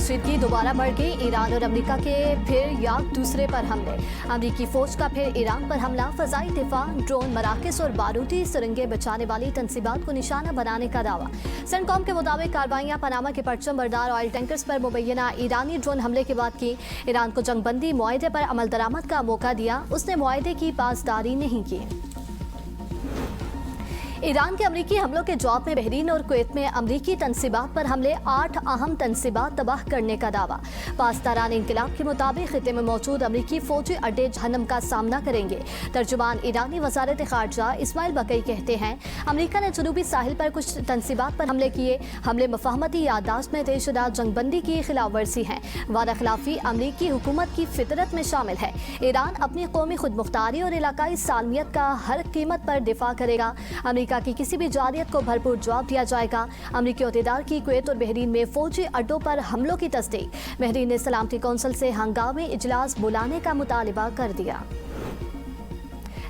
कशीदगी दोबारा बढ़ गई। ईरान और अमेरिका के फिर या दूसरे पर हमले। अमेरिकी फौज का फिर ईरान पर हमला। फजाई दिफा, ड्रोन, मराकज़ और बारूदी सुरंगें बचाने वाली तंसीबात को निशाना बनाने का दावा। सेंटकॉम के मुताबिक कार्रवाइयां पनामा के परचम बरदार ऑयल टैंकर्स पर मुबैना ईरानी ड्रोन हमले के बाद की। ईरान को जंगबंदी मुआहदे पर अमल दरामद का मौका दिया, उसने मुआहदे की पासदारी नहीं की। ईरान के अमरीकी हमलों के जवाब में बहरीन और कुवैत में अमरीकी तनसीबात पर हमले। 8 अहम तनसीबात तबाह करने का दावा। पासदारान इंकलाब के मुताबिक खिते में मौजूद अमरीकी फौजी अड्डे जहन्नम का सामना करेंगे। तर्जुमान ईरानी वजारत खारजा इस्माइल बकई कहते हैं, अमरीका ने जनूबी साहिल पर कुछ तनसीबात पर हमले किए। हमले मफाहमती यादाश्त में तयशुदा जंगबंदी की खिलाफ वर्जी है। वादा खिलाफी अमरीकी हुकूमत की फितरत में शामिल है। ईरान अपनी कौमी खुद मुख्तारी और इलाकाई सालमियत का हर कीमत पर दिफा करेगा। अमरीका की किसी भी जारियत को भरपूर जवाब दिया जाएगा। अमरीकी अहदेदार की कुवैत और बहरीन में फौजी अड्डों पर हमलों की तस्दीक। बहरीन ने सलामती कौंसिल से हंगामी इजलास बुलाने का मुतालिबा कर दिया।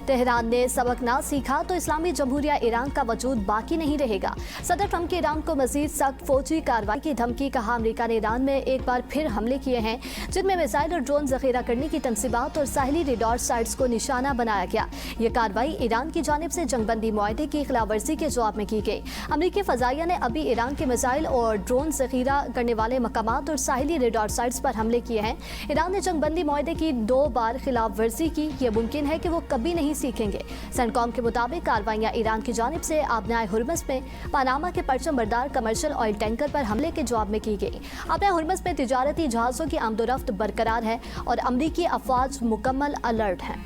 तेहरान ने सबक ना सीखा तो इस्लामी जमहूरिया ईरान का वजूद बाकी नहीं रहेगा। सदर ट्रंप की ईरान को मजीद सख्त फौजी कार्रवाई की धमकी। कहा, अमेरिका ने ईरान में एक बार फिर हमले किए हैं, जिनमें मिसाइल और ड्रोन जखीरा करने की तनसीबात और साहिली रेडार साइट्स को निशाना बनाया गया। ये कार्रवाई ईरान की जानिब से जंगबंदी मुआहदे की खिलाफवर्जी के जवाब में की गई। अमरीकी फजाइया ने अभी ईरान के मिसाइल और ड्रोन जखीरा करने वाले मकामात और साहिली रेडार साइट्स पर हमले किए हैं। ईरान ने जंगबंदी मुआहदे की 2 बार खिलाफवर्जी की। यह मुमकिन है कि वो कभी नहीं सीखेंगे। सेंटकॉम के मुताबिक कार्रवाइयां ईरान की जानिब से आबनाए हुर्मस में पनामा के परचम बरदार कमर्शियल ऑयल टैंकर पर हमले के जवाब में की गई। आबनाए हुर्मस में तिजारती जहाज़ों की आमदोरफ्त बरकरार है और अमरीकी अफवाज मुकम्मल अलर्ट हैं।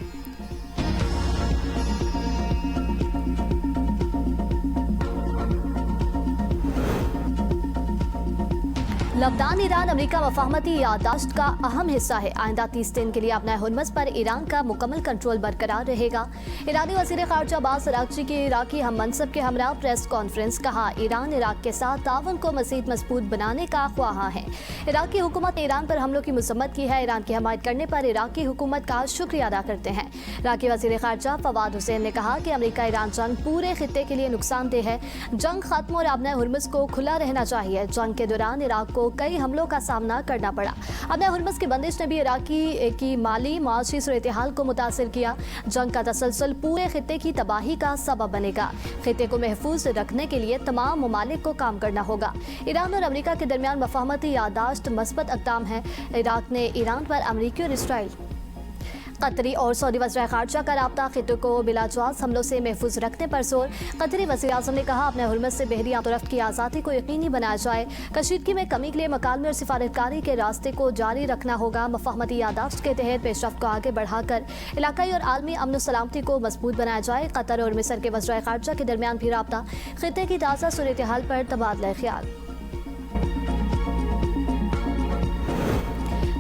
लबनान ईरान अमेरिका मफाहमती यादाश्त का अहम हिस्सा है। आइंदा 30 दिन के लिए अपना हुर्मस पर ईरान का मुकम्मल कंट्रोल बरकरार रहेगा। ईरानी वज़ीर ख़ारजा अब्बास अराग़ची की इराकी हम मनसब के हमरा प्रेस कॉन्फ्रेंस। कहा, ईरान इराक के साथ ताउन को मज़ीद मजबूत बनाने का ख्वाहा है। इराकी हुकूमत ने ईरान पर हमलों की मज़म्मत की है। ईरान की हमायत करने पर इराकी हुकूमत का शुक्रिया अदा करते हैं। इराकी वज़ीर ख़ारजा फवाद हुसैन ने कहा कि अमेरिका ईरान जंग पूरे खित्ते के लिए नुकसानदेह है। जंग खत्म और अपना हुर्मस को खुला रहना चाहिए। जंग के दौरान इराक को कई हमलों का सामना करना पड़ा। अपने हुर्मस की बंदिश ने भी इराकी की माली माशी सूरत-ए-हाल को मुतासिर किया। जंग का तसलसल पूरे खित्ते की तबाही का सबब बनेगा। खित्ते को महफूज रखने के लिए तमाम ममालिक को काम करना होगा। ईरान और अमेरिका के दरमियान मफाहमती यादाश्त मस्बत अक़दाम है। इराक ने ईरान पर अमेरिकी और इसराइल, कतरी और सऊदी वज़ीर ख़ारजा का राब्ता। खित्ते को बिलाजवाज़ हमलों से महफूज रखने पर जोर। कतरी वज़ीर आज़म ने कहा, अपने हुर्मस से बहरी आमदोरफ्त की आज़ादी को यकीनी बनाया जाए। कशीदगी में कमी के लिए मकालमे और सिफारतकारी के रास्ते को जारी रखना होगा। मफाहमती यादाश्त के तहत पेशरफ्त को आगे बढ़ाकर इलाकाई और आलमी अमन सलामती को मजबूत बनाया जाए। कतर और मिस्र के वज़ीर ख़ारजा के दरमियान भी राब्ता। खित्ते की ताज़ा सूरत-ए-हाल पर तबादला ख्याल।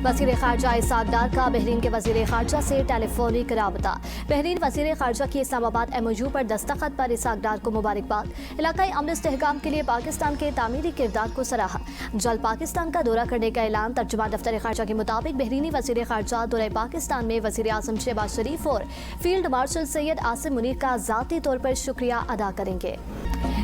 वज़ीर ख़ारजा इसाक डार का बहरीन के वज़ीर ख़ारजा से टेलीफोनिक राबता। बहरीन वज़ीर ख़ारजा की इस्लामाबाद MOU पर दस्तखत पर इसाक डार को मुबारकबाद। इलाकाई अमन इस्तेहकाम के लिए पाकिस्तान के तामीरी किरदार को सराहा। जल्द पाकिस्तान का दौरा करने का ऐलान। तर्जुमान दफ्तर ख़ारजा के मुताबिक बहरीनी वज़ीर ख़ारजा दौरे पाकिस्तान में वज़ीर आज़म शहबाज शरीफ और फील्ड मार्शल सैयद आसिम मुनीर का ज़ाती तौर पर शुक्रिया अदा करेंगे।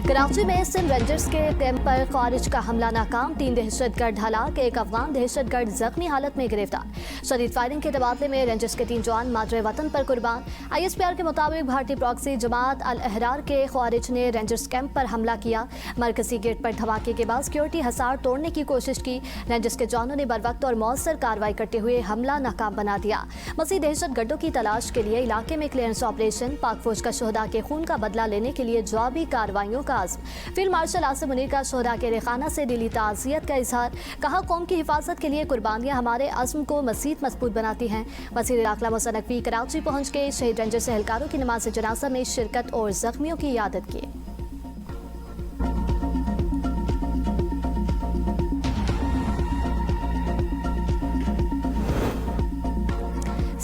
कराची में सिंध रेंजर्स के कैंप पर ख़ारिज का हमला नाकाम। 3 दहशतगर्द हलाक, 1 अफगान दहशतगर्द जख्मी हालत में गिरफ्तार। शदीद फायरिंग के तबादले में रेंजर्स के 3 जवान मादरे वतन पर कुर्बान। ISPR के मुताबिक भारतीय प्रॉक्सी जमात अल अहरार के ख़वारिज ने रेंजर्स कैंप पर हमला किया। मरकजी गेट पर धमाके के बाद सिक्योरिटी हसार तोड़ने की कोशिश की। रेंजर्स के जवानों ने बरवक्त और मौसर कार्रवाई करते हुए हमला नाकाम बना दिया। मज़ीद दहशतगर्दों की तलाश के लिए इलाके में क्लियरेंस ऑपरेशन। पाक फौज का शोहदा के खून का बदला लेने के लिए जवाबी कार्रवाइयों का आज़म। फील्ड मार्शल आसिम मुनीर का शोहदा के रेखाना से दिली ताज़ियत का इजहार। कहा, कौम की हिफाजत के लिए कुर्बानियाँ हमारे अज़्म को मज़ीद मजबूत बनाती हैं। वज़ीर दाखिला मोहसिन नकवी कराची पहुँच के शहीद रेंजर्स एहलकारों की नमाज जनाजा में शिरकत और जख्मियों की यादत की।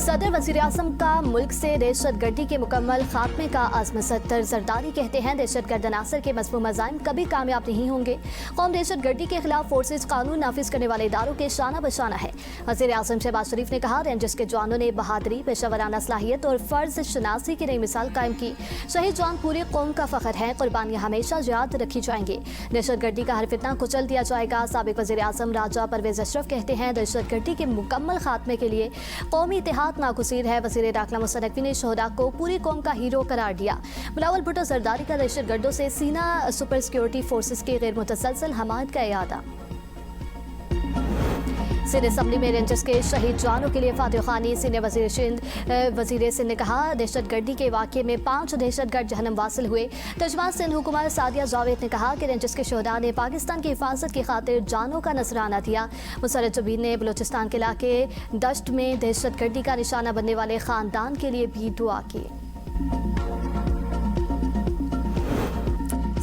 सदर वज़ीर-ए-आज़म का मुल्क से दहशतगर्दी के मुकम्मल खात्मे का अज़्म। सत्तर जरदारी कहते हैं दहशतगर्द अनासर के मज़मूम अज़ाइम कभी कामयाब नहीं होंगे। कौम दहशतगर्दी के खिलाफ फोर्सेज कानून नाफिज करने वाले इदारों के शाना बशाना है। वज़ीर-ए-आज़म शहबाज शरीफ ने कहा, रेंजर्स के जवानों ने बहादुरी, पेशावराना सलाहियत और फ़र्ज शनासी की नई मिसाल कायम की। शहीद जवान पूरी कौम का फ़ख्र है, कुर्बानियाँ हमेशा याद रखी जाएंगी। दहशतगर्दी का हर फितना कुचल दिया जाएगा। साबिक़ वज़ीर-ए-आज़म राजा परवेज़ अशरफ कहते हैं दहशतगर्दी के मुकम्मल खात्मे के लिए कौमी इत्तेहाद नागुज़ीर है। वज़ीर दाखिला मुस्तफ़ा नकवी ने शोहदा को पूरी कौम का हीरो करार दिया। बिलावल भुट्टो जरदारी का दहशतगर्दों से सीना सुपर सिक्योरिटी फोर्सेस की गैर मुतसलसल हमायत का इरादा। सिंध असम्बली में रेंजर्स के शहीद जवानों के लिए फातिह खानी। सीनियर वज़ीर सिंध ने कहा, दहशतगर्दी के वाक़े में 5 दहशतगर्द जहन्नम वासिल हुए। तर्जुमान सिंध हुकूमत सादिया जावेद ने कहा कि रेंजर्स के शोहदा ने पाकिस्तान की हिफाजत की खातिर जानों का नजराना दिया। मुसर्रत जबीर ने बलूचिस्तान के इलाके दश्त में दहशतगर्दी का निशाना बनने वाले ख़ानदान के लिए भी दुआ की।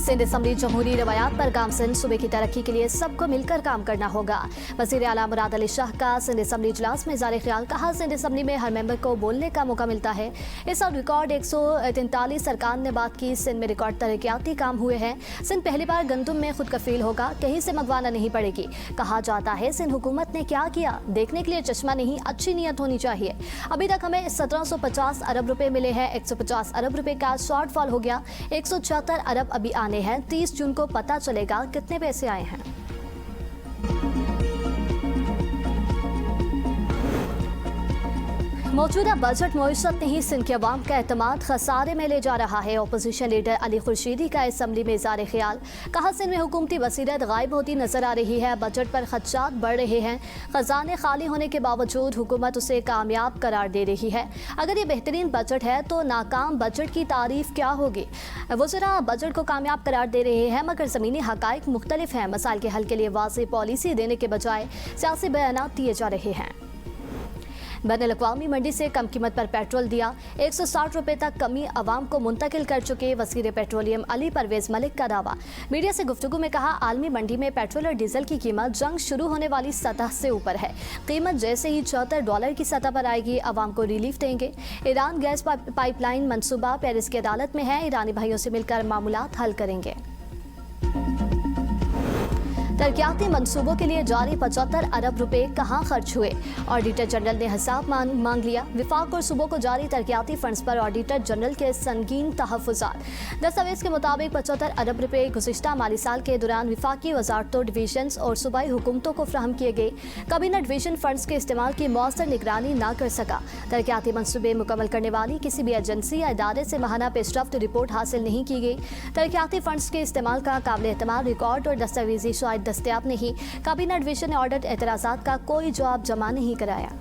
सिंध असम्बली जमहूरी रवायात पर गामजन, सूबे की तरक्की के लिए सबको मिलकर काम करना होगा। वज़ीर आला मुराद अली शाह का सिंध असम्बली इजलास में इज़हार ख्याल। कहा, सिंध असम्बली में हर मेंबर को बोलने का मौका मिलता है। इस साल रिकॉर्ड 143 सरकार ने बात की। सिंध में रिकॉर्ड तरक्याती काम हुए हैं। सिंध पहली बार गंदुम में खुद कफील होगा, कहीं से मंगवाना नहीं पड़ेगी। कहा जाता है सिंध हुकूमत ने क्या किया, देखने के लिए चश्मा नहीं अच्छी नीयत होनी चाहिए। अभी तक हमें 1750 अरब रुपए मिले हैं। 150 अरब रुपए का शॉर्टफॉल हो गया। 176 अरब अभी आने हैं। 30 जून को पता चलेगा कितने पैसे आए हैं। मौजूदा बजट मईशत नहीं, सिंध के अवाम का एतमाद खसारे में ले जा रहा है। अपोजिशन लीडर अली खुर्शीदी का असम्बली में इज़हार ख्याल। कहा, सिंध में हुकूमती बसीरत गायब होती नजर आ रही है। बजट पर खदशात बढ़ रहे हैं। खजाने खाली होने के बावजूद हुकूमत उसे कामयाब करार दे रही है। अगर ये बेहतरीन बजट है तो नाकाम बजट की तारीफ क्या होगी। वज़रा बजट को कामयाब करार दे रहे हैं, मगर ज़मीनी हक़ाइक़ मुख्तलिफ हैं। मसाइल के हल के लिए वाज़ेह पॉलिसी देने के बजाय सियासी बयानात दिए जा रहे हैं। बैनुल-अक़वामी मंडी से कम कीमत पर पेट्रोल दिया। 160 रुपए तक कमी अवाम को मुंतकिल कर चुके वज़ीर पेट्रोलियम अली परवेज़ मलिक का दावा। मीडिया से गुफ्तगू में कहा, आलमी मंडी में पेट्रोल और डीजल की कीमत जंग शुरू होने वाली सतह से ऊपर है। कीमत जैसे ही $74 की सतह पर आएगी, अवाम को रिलीफ देंगे। ईरान गैस पाइपलाइन मंसूबा पेरिस की अदालत में है। ईरानी भाइयों से मिलकर मामूलात हल करेंगे। तरक्याती मंसूबों के लिए जारी 75 अरब रुपए कहाँ खर्च हुए, ऑडिटर जनरल ने हिसाब मांग लिया। विफाक और सूबों को जारी तरक्याती फंड्स पर ऑडिटर जनरल के संगीन तहफ़्फ़ुज़ात। दस्तावेज के मुताबिक 75 अरब रुपए गुज़िश्ता माली साल के दौरान विफाकी वज़ारतों, डिवीजन्स और सूबाई हुकूमतों को फ्राहम किए गए। कैबिनेट डिवीजन फंड्स के इस्तेमाल की मौसर निगरानी न कर सका। तरक्याती मंसूबे मुकम्मल करने वाली किसी भी एजेंसी या इदारे से माहाना पेशरफ्त रिपोर्ट हासिल नहीं की गई। तरक्याती फंड्स के इस्तेमाल का काबिल एतमाद रिकॉर्ड और दस्तावेजी शायद दस्तयाब नहीं। कैबिनेट डिवीजन ने ऑडिट एतराज़ात का कोई जवाब जमा नहीं कराया।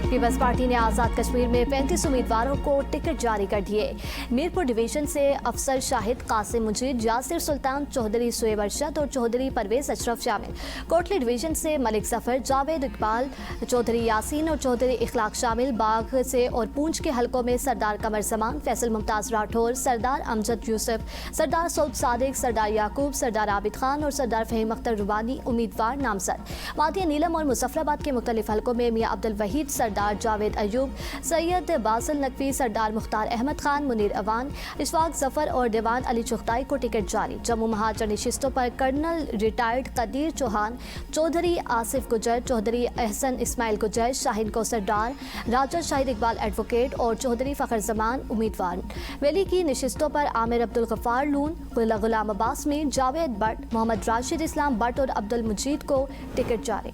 पीपल्स पार्टी ने आज़ाद कश्मीर में 35 उम्मीदवारों को टिकट जारी कर दिए। मीरपुर डिवीजन से अफसर शाहिद, कासिम मुजीद, यासिर सुल्तान, चौधरी सुएब अरशद और चौधरी परवेज़ अशरफ शामिल। कोटली डिवीजन से मलिक जफर, जावेद इकबाल, चौधरी यासीन और चौधरी इखलाक शामिल। बाग से और पूंछ के हलकों में सरदार कमर जमान, फैसल मुमताज़ राठौर, सरदार अमजद यूसुफ, सरदार सऊद सादिक, सरदार याकूब, सरदार आबिद खान और सरदार फ़हीम अख्तर रुबानी उम्मीदवार नामजद। वादिया नीलम और मुजफ्फराबाद के मुख्तलिफ हलकों में मियाँ अब्दुल वहीद, सरदार जावेद अयूब, सैयद बासिल नकवी, सरदार मुख्तार अहमद खान, मुनीर अवान, इशफाक जफर और दीवान अली चुगताई को टिकट जारी। जम्मू महाजन नशिस्तों पर कर्नल रिटायर्ड कदीर चौहान, चौधरी आसिफ गुजर, चौधरी एहसन इस्माइल गुजर, शाहीन कौसर डार, राजा शाहिद इकबाल एडवोकेट और चौधरी फ़खर जमान उम्मीदवार। वैली की नशिस्तों पर आमिर अब्दुल गफ्फार लून, गुलाम अब्बास में जावेद बट, मोहम्मद राशिद इस्लाम बट और अब्दुल मजीद को टिकट जारी।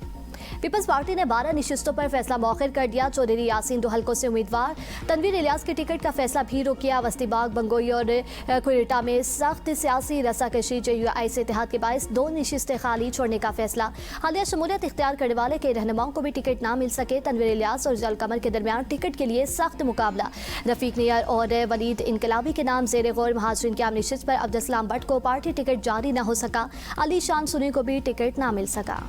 पीपल्स पार्टी ने 12 नशिस्तों पर फैसला मौखिर कर दिया। चौधरी यासीन 2 हलकों से उम्मीदवार। तनवीर इलियास की टिकट का फैसला भी रोक किया। वस्तीबाग, बंगोई और कुरेटा में सख्त सियासी रसाकशी, JUI से इत्तेहाद के बायस 2 नशिस्तें खाली छोड़ने का फैसला। हालिया शमूलियत इख्तियार करने वाले के रहनुमाओं को भी टिकट ना मिल सके। तनवीर इलियास और जल कमर के दरमियान टिकट के लिए सख्त मुकाबला। रफीक नियर और वलीद इनकलाबी के नाम ज़ेर गौर महाजरीन की आम नशिस्त पर अब्दुलसलाम भट्ट को पार्टी टिकट जारी न हो सका। अली शान सुनी को भी टिकट ना मिल सका।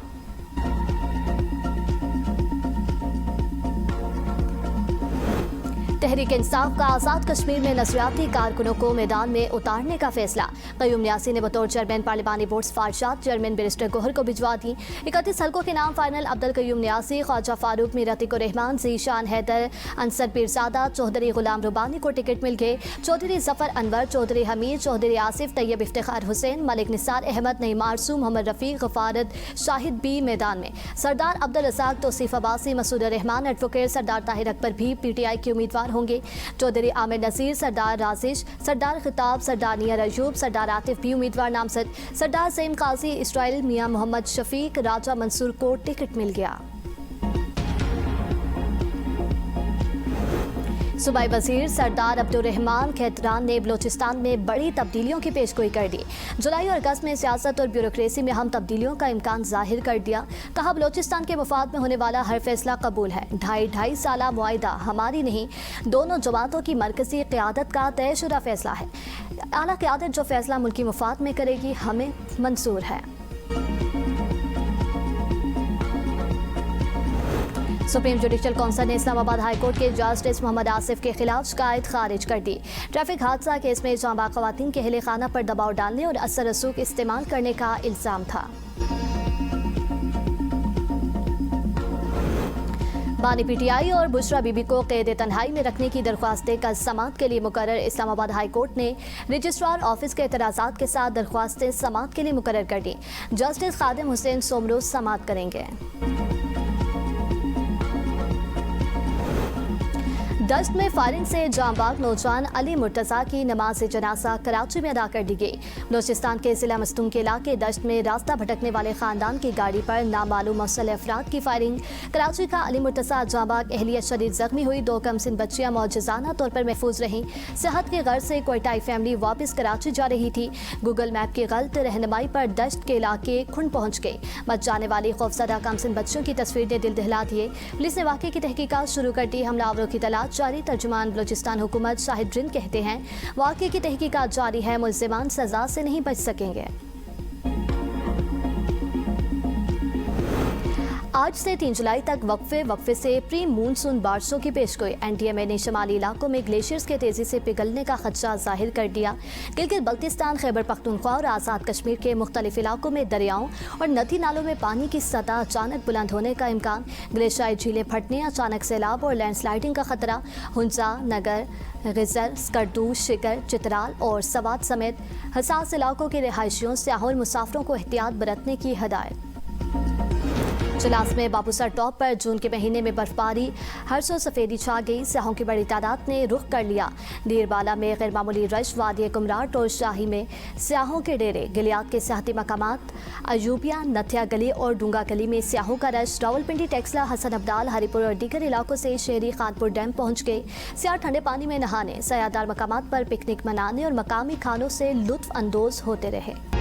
तहरीक इंसाफ का आज़ाद कश्मीर में नजरियाती कारकुनों को मैदान में उतारने का फैसला। क़य्यूम न्यासी ने बतौर चेयरमैन पार्लिमानी बोर्ड सिफारिशात चेयरमैन बैरिस्टर गोहर को भिजवा दी। 31 हल्कों के नाम फाइनल अब्दुल क़य्यूम न्यासी, ख्वाजा फारूक, मीर अतीकुर रहमान, ज़ीशान हैदर, अंसर पीरज़ादा, चौधरी गुलाम रुबानी को टिकट मिल गए। चौधरी जफर अनवर, चौधरी हमीद, चौधरी आसिफ, तैयब इफ्तिखार हुसैन, मलिक निसार अहमद, नईम आरसू, मोहम्मद रफ़ीक, गफारत शाहिद भी मैदान में। सरदार अब्दुल रज़ाक, तौसीफ अब्बासी, मसूद रहमान, एडवोकेट सरदार ताहिर अकबर भी PTI के उम्मीदवार होंगे। चौधरी आमिर नज़ीर, सरदार राजिश, सरदार खिताब, सरदार नियर अयूब, सरदार आतिफ भी उम्मीदवार नामजद। सरदार सईम काजी, इसराइल मियां मोहम्मद शफीक, राजा मंसूर को टिकट मिल गया। सूबाई वजीर सरदार अब्दुर्रहमान खैतरान ने बलोचिस्तान में बड़ी तब्दीलियों की पेशगोई कर दी। जुलाई और अगस्त में सियासत और ब्यूरोक्रेसी में हम तब्दीलियों का इम्कान जाहिर कर दिया। कहा, बलोचिस्तान के मफाद में होने वाला हर फैसला कबूल है। ढाई साला मुआहिदा हमारी नहीं, दोनों जमातों की मरकजी क़यादत का तयशुदा फैसला है। आला क़यादत जो फैसला मुल्की मफाद में करेगी हमें मंजूर है। सुप्रीम जुडिशल कौंसिल ने इस्लामाबाद हाई कोर्ट के जस्टिस मोहम्मद आसिफ के खिलाफ शिकायत खारिज कर दी। ट्रैफिक हादसा केस में जांबाज खवातीन के अहले खाना पर दबाव डालने और असर रसूख इस्तेमाल करने का इल्जाम था। बानी PTI और बुशरा बीबी को कैद तन्हाई में रखने की दरख्वास्त देकर समाअत के लिए मुकर्रर। इस्लामाबाद हाई कोर्ट ने रजिस्ट्रार ऑफिस के एतराज़ात के साथ दरख्वास्तें समाअत के लिए मुकर्रर कर दी। जस्टिस खादिम हुसैन सोमरोज समाअत करेंगे। दश्त में फायरिंग से जांबाग नौजवान अली मुर्तज़ा की नमाज जनाजा कराची में अदा कर दी गई। बलोचिस्तान के जिला मस्तूम के इलाके दश्त में रास्ता भटकने वाले खानदान की गाड़ी पर नामालूम मुसल्लह अफराद की फायरिंग। कराची का अली मुर्तज़ा जांबाग अहलियत शदीद जख्मी हुई। 2 कमसिन बच्चियां मौजज़ाना तौर पर महफूज रहीं। सेहत की गर्ज से कोयटाई फैमिली वापस कराची जा रही थी। गूगल मैप की गलत रहनुमाई पर दश्त के इलाके खुंड पहुंच गई। बच जाने वाली खौफजदा कमसिन बच्चियों की तस्वीर ने दिल दहला दिए। पुलिस ने वाक़े की तहकीकात शुरू कर दी। हमलावरों की तलाश जारी। तर्जुमान बलोचिस्तान हुकूमत शाहिद रिंद कहते हैं, वाक़े की तहकीकात जारी है, मुल्ज़िमान सजा से नहीं बच सकेंगे। आज से 3 जुलाई तक वक्फे से प्री मूनसून बारिशों की पेशगोई। NTMA ने शमाली इलाकों में ग्लेशियर्स के तेजी से पिघलने का खदशा जाहिर कर दिया। गिलगित बल्तिस्तान, खैबर पख्तूनख्वा और आज़ाद कश्मीर के मुख्तलिफ इलाकों में दरियाओं और नदी नालों में पानी की सतह अचानक बुलंद होने का इम्कान। ग्लेशियाई झीलें फटने, अचानक सैलाब और लैंडस्लाइडिंग का खतरा। हुंजा, नगर, गिजर, स्कर्दू, शिकर, चित्राल और सवात समेत हसास इलाकों के रिहायशियों, सियाहों और मुसाफिरों को एहतियात बरतने की हदायत। चलास में बाबूसर टॉप पर जून के महीने में बर्फबारी, हर सो सफ़ेदी छा गई। सियाहों की बड़ी तादाद ने रुख कर लिया। डीरबाला में गैर मामूली रश, वादी कुमराट और शाही में सियाहों के डेरे। गिलियात के सियाहती मकामात अयूबिया, नथिया गली और डूंगा गली में सियाहों का रश। रावलपिंडी, टेक्सला, हसन अब्दाल, हरिपुर और दीगर इलाकों से शहरी खानपुर डैम पहुँच गए। सियाह ठंडे पानी में नहाने, सयादार मकामात पर पिकनिक मनाने और मकामी खानों से लुत्फ अंदोज होते रहे।